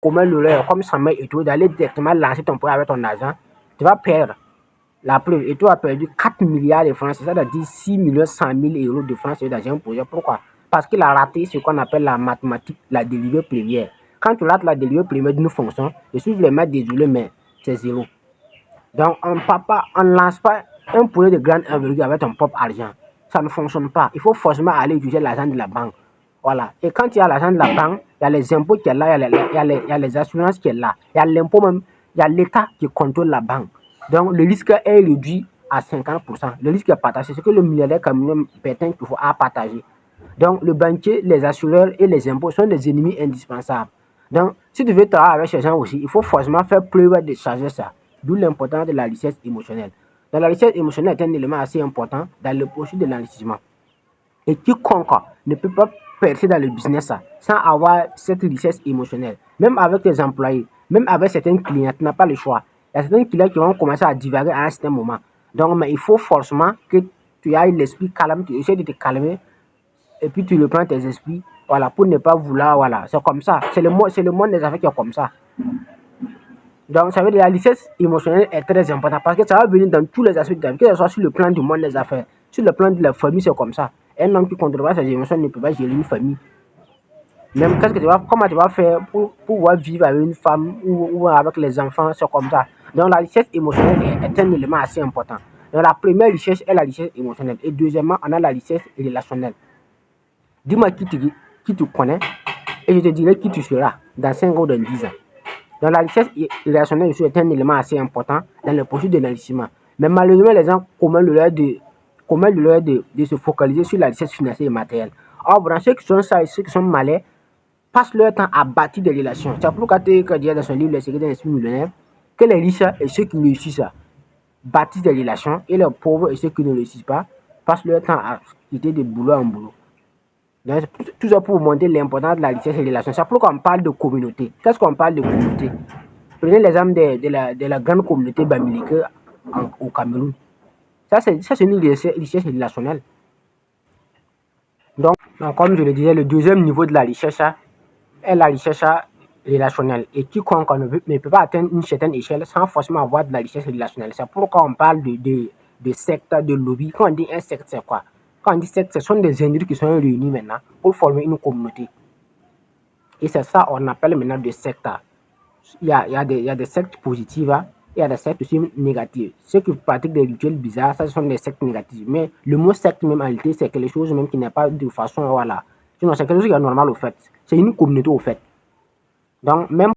commun le leur, comme Samuel et tout, d'aller directement lancer ton projet avec ton argent, tu vas perdre. La preuve, et tu as perdu 4 milliards de francs, c'est-à-dire 6 100 000 euros de francs dans un projet. Pourquoi? Parce qu'il a raté ce qu'on appelle la mathématique, la dérivée première. Quand tu rates la dérivée première d'une fonction, je suis vraiment désolé, mais c'est zéro. Donc, on ne lance pas un projet de grande envergure avec ton propre argent. Ça ne fonctionne pas. Il faut forcément aller utiliser l'argent de la banque. Voilà. Et quand il y a l'argent de la banque, il y a les impôts qui sont là, il y a les assurances qui sont là, il y a l'impôt même, il y a l'État qui contrôle la banque. Donc, le risque est réduit à 50%. Le risque est partagé. C'est que le milliardaire comme Pétain qu'il faut partager. Donc, le banquier, les assureurs et les impôts sont des ennemis indispensables. Donc, si tu veux travailler avec ces gens aussi, il faut forcément faire preuve de sagesse. D'où l'importance de la richesse émotionnelle. Donc, la richesse émotionnelle est un élément assez important dans le processus de l'enrichissement. Et quiconque ne peut pas percer dans le business sans avoir cette richesse émotionnelle. Même avec tes employés, même avec certains clients, tu n'as pas le choix. Il y a certains clients qui vont commencer à divaguer à un certain moment. Donc, mais il faut forcément que tu aies l'esprit calme, tu essaies de te calmer et puis tu reprends tes esprits, voilà, pour ne pas vouloir, voilà, c'est comme ça. C'est le monde des affaires qui est comme ça. Donc, ça veut dire que la richesse émotionnelle est très importante parce que ça va venir dans tous les aspects de ta vie, que ce soit sur le plan du monde des affaires, sur le plan de la famille, c'est comme ça. Un homme qui ne contrôle pas ses émotions ne peut pas gérer une famille. Même comment tu vas faire pour pouvoir vivre avec une femme ou avec les enfants, c'est comme ça. Donc, la richesse émotionnelle est un élément assez important. Donc, la première richesse est la richesse émotionnelle. Et deuxièmement, on a la richesse relationnelle. Dis-moi qui tu connais et je te dirai qui tu seras dans 5 ans ou dans 10 ans. Donc, la richesse relationnelle est un élément assez important dans le processus de l'enrichissement. Mais malheureusement, les gens commettent l'erreur de se focaliser sur la richesse financière et matérielle. Or, ceux qui sont ça et ceux qui sont malins passent leur temps à bâtir des relations. C'est pourquoi tu dis dans son livre Les secrets d'un esprit millionnaire que les riches et ceux qui réussissent bâtissent des relations et les pauvres et ceux qui ne réussissent pas passent leur temps à quitter de boulot en boulot. Donc, tout ça pour vous montrer l'importance de la richesse et des relations. C'est pourquoi on parle de communauté. Qu'est-ce qu'on parle de communauté? Prenez l'exemple de la grande communauté bamileke au Cameroun. Ça, c'est une richesse relationnelle. Donc, comme je le disais, le deuxième niveau de la richesse est la richesse relationnelle. Et quiconque ne peut pas atteindre une certaine échelle sans forcément avoir de la richesse relationnelle. C'est pourquoi on parle de secte, de lobby. Quand on dit un secte, c'est quoi? Quand on dit secte, ce sont des individus qui sont réunis maintenant pour former une communauté. Et c'est ça qu'on appelle maintenant des sectes. Il y a des sectes positives, il y a des sectes aussi négatives. Ceux qui pratiquent des rituels bizarres, ça ce sont des sectes négatives. Mais le mot secte même en réalité, c'est quelque chose même qui n'est pas de façon, voilà. Sinon, c'est quelque chose qui est normal au fait. C'est une communauté au fait. Donc, même